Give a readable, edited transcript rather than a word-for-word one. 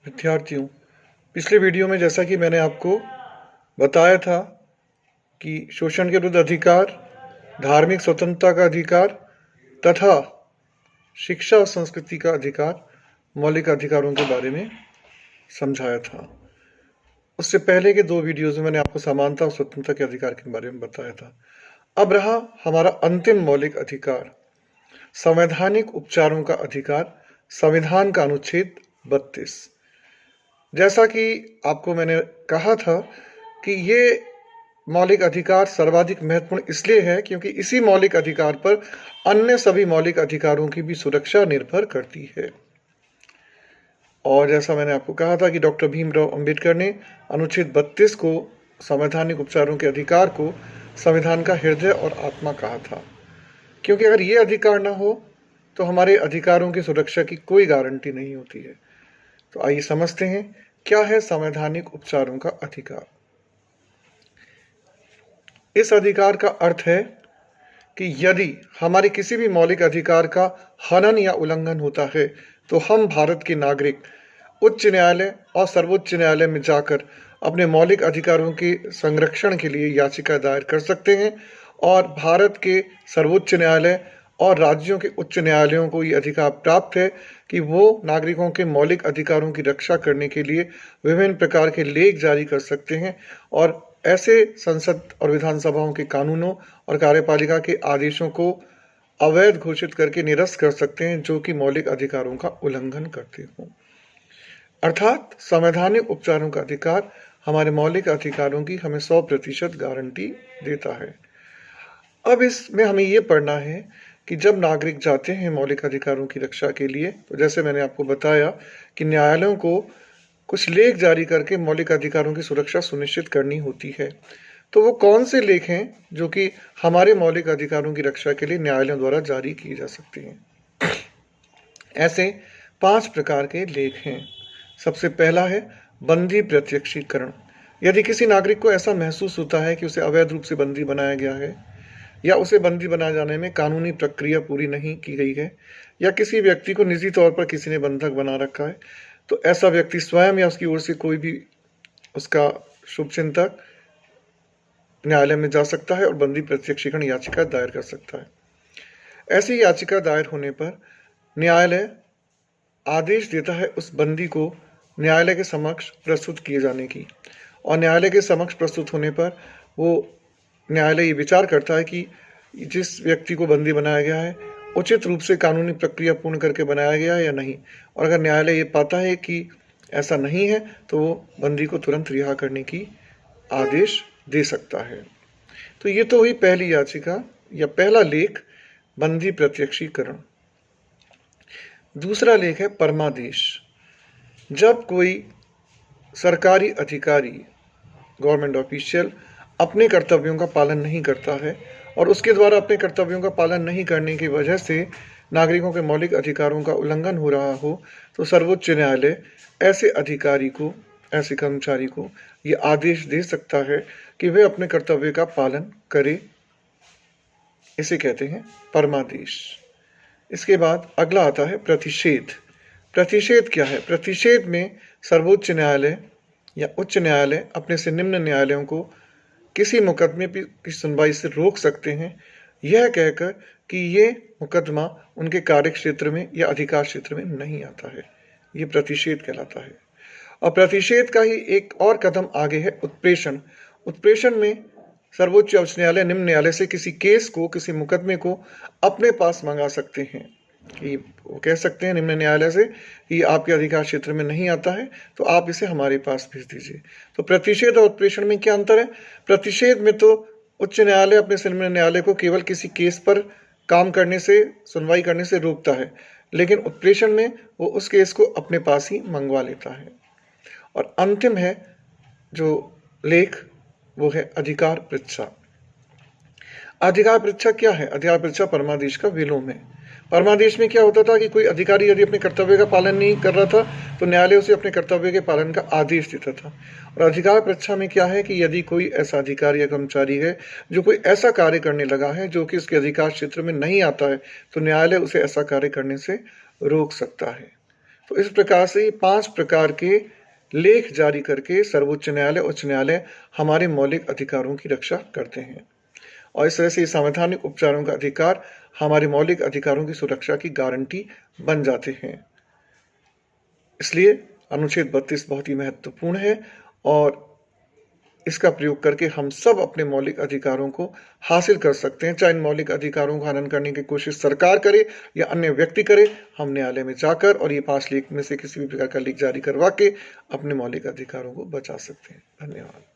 विद्यार्थियों, पिछले वीडियो में जैसा कि मैंने आपको बताया था कि शोषण के विरुद्ध अधिकार, धार्मिक स्वतंत्रता का अधिकार तथा शिक्षा और संस्कृति का अधिकार, मौलिक अधिकारों के बारे में समझाया था। उससे पहले के 2 वीडियोज़ में मैंने आपको समानता और स्वतंत्रता के अधिकार के बारे में बताया था। अब रहा हमारा अंतिम मौलिक अधिकार, संवैधानिक उपचारों का अधिकार, संविधान का अनुच्छेद 32। जैसा कि आपको मैंने कहा था कि ये मौलिक अधिकार सर्वाधिक महत्वपूर्ण इसलिए है क्योंकि इसी मौलिक अधिकार पर अन्य सभी मौलिक अधिकारों की भी सुरक्षा निर्भर करती है। और जैसा मैंने आपको कहा था कि डॉक्टर भीमराव अंबेडकर ने अनुच्छेद 32 को, संवैधानिक उपचारों के अधिकार को, संविधान का हृदय और आत्मा कहा था, क्योंकि अगर ये अधिकार ना हो तो हमारे अधिकारों की सुरक्षा की कोई गारंटी नहीं होती है। तो आइए समझते हैं क्या है संवैधानिक उपचारों का अधिकार। इस अधिकार का अर्थ है कि यदि हमारे किसी भी मौलिक अधिकार का हनन या उल्लंघन होता है तो हम भारत के नागरिक उच्च न्यायालय और सर्वोच्च न्यायालय में जाकर अपने मौलिक अधिकारों के संरक्षण के लिए याचिका दायर कर सकते हैं और भारत के सर्वोच्च न्यायालय और राज्यों के उच्च न्यायालयों को ये अधिकार प्राप्त है कि वो नागरिकों के मौलिक अधिकारों की रक्षा करने के लिए विभिन्न प्रकार के लेख जारी कर सकते हैं और ऐसे संसद और विधानसभाओं के कानूनों और कार्यपालिका के आदेशों को अवैध घोषित करके निरस्त कर सकते हैं जो कि मौलिक अधिकारों का उल्लंघन करते हों। अर्थात संवैधानिक उपचारों का अधिकार हमारे मौलिक अधिकारों की हमें 100% गारंटी देता है। अब इसमें हमें ये पढ़ना है कि जब नागरिक जाते हैं मौलिक अधिकारों की रक्षा के लिए, तो जैसे मैंने आपको बताया कि न्यायालयों को कुछ लेख जारी करके मौलिक अधिकारों की सुरक्षा सुनिश्चित करनी होती है। तो वो कौन से लेख हैं जो कि हमारे मौलिक अधिकारों की रक्षा के लिए न्यायालयों द्वारा जारी किए जा सकते हैं? ऐसे 5 प्रकार के लेख हैं। सबसे पहला है बंदी प्रत्यक्षीकरण। यदि किसी नागरिक को ऐसा महसूस होता है कि उसे अवैध रूप से बंदी बनाया गया है या उसे बंदी बनाए जाने में कानूनी प्रक्रिया पूरी नहीं की गई है या किसी व्यक्ति को निजी तौर पर किसी ने बंधक बना रखा है, तो ऐसा व्यक्ति स्वयं या उसकी ओर से कोई भी उसका शुभचिंतक न्यायालय में जा सकता है और बंदी प्रत्यक्षीकरण याचिका दायर कर सकता है। ऐसी याचिका दायर होने पर न्यायालय आदेश देता है उस बंदी को न्यायालय के समक्ष प्रस्तुत किए जाने की, और न्यायालय के समक्ष प्रस्तुत होने पर वो न्यायालय ये विचार करता है कि जिस व्यक्ति को बंदी बनाया गया है उचित रूप से कानूनी प्रक्रिया पूर्ण करके बनाया गया है या नहीं, और अगर न्यायालय ये पाता है कि ऐसा नहीं है तो वो बंदी को तुरंत रिहा करने की आदेश दे सकता है। तो ये तो हुई पहली याचिका या पहला लेख, बंदी प्रत्यक्षीकरण। दूसरा लेख है परमादेश। जब कोई सरकारी अधिकारी, गवर्नमेंट ऑफिशियल अपने कर्तव्यों का पालन नहीं करता है और उसके द्वारा अपने कर्तव्यों का पालन नहीं करने की वजह से नागरिकों के मौलिक अधिकारों का उल्लंघन हो रहा हो, तो सर्वोच्च न्यायालय ऐसे अधिकारी को, ऐसे कर्मचारी को ये आदेश दे सकता है कि वे अपने कर्तव्य का पालन करे। इसे कहते हैं परमादेश। इसके बाद अगला आता है प्रतिषेध। प्रतिषेध क्या है? प्रतिषेध में सर्वोच्च न्यायालय या उच्च न्यायालय अपने से निम्न न्यायालयों को किसी मुकदमे की सुनवाई से रोक सकते हैं, यह कहकर कि ये मुकदमा उनके कार्य क्षेत्र में या अधिकार क्षेत्र में नहीं आता है। ये प्रतिषेध कहलाता है। और प्रतिषेध का ही एक और कदम आगे है उत्प्रेषण। उत्प्रेषण में सर्वोच्च उच्च न्यायालय निम्न न्यायालय से किसी केस को, किसी मुकदमे को अपने पास मंगा सकते हैं कि वो कह सकते हैं निम्न न्यायालय से कि आपके अधिकार क्षेत्र में नहीं आता है तो आप इसे हमारे पास भेज दीजिए। तो प्रतिषेध और उत्प्रेषण में क्या अंतर है? प्रतिषेध में तो उच्च न्यायालय अपने से निम्न न्यायालय को केवल किसी केस पर काम करने से, सुनवाई करने से रोकता है, लेकिन उत्प्रेषण में वो उस केस को अपने पास ही मंगवा लेता है। और अंतिम है जो लेख, वो है अधिकार परीक्षा। अधिकार परीक्षा क्या है? अधिकार परीक्षा परमादेश का विलोम है। परमादेश में क्या होता था कि कोई अधिकारी यदि अपने कर्तव्य का पालन नहीं कर रहा था तो न्यायालय उसे अपने कर्तव्य के पालन का आदेश देता था। और अधिकार परीक्षा में क्या है कि यदि कोई ऐसा अधिकारी या कर्मचारी है जो कोई ऐसा कार्य करने लगा है जो कि उसके अधिकार क्षेत्र में नहीं आता है, तो न्यायालय उसे ऐसा कार्य करने से रोक सकता है। तो इस प्रकार से 5 प्रकार के लेख जारी करके सर्वोच्च न्यायालय, उच्च न्यायालय हमारे मौलिक अधिकारों की रक्षा करते हैं और इस तरह से संवैधानिक उपचारों का अधिकार हमारे मौलिक अधिकारों की सुरक्षा की गारंटी बन जाते हैं। इसलिए अनुच्छेद 32 बहुत ही महत्वपूर्ण है और इसका प्रयोग करके हम सब अपने मौलिक अधिकारों को हासिल कर सकते हैं। चाहे इन मौलिक अधिकारों का हनन करने की कोशिश सरकार करे या अन्य व्यक्ति करे, हम न्यायालय में जाकर और ये 5 लेख में से किसी भी प्रकार का लेख जारी करवा के अपने मौलिक अधिकारों को बचा सकते हैं। धन्यवाद।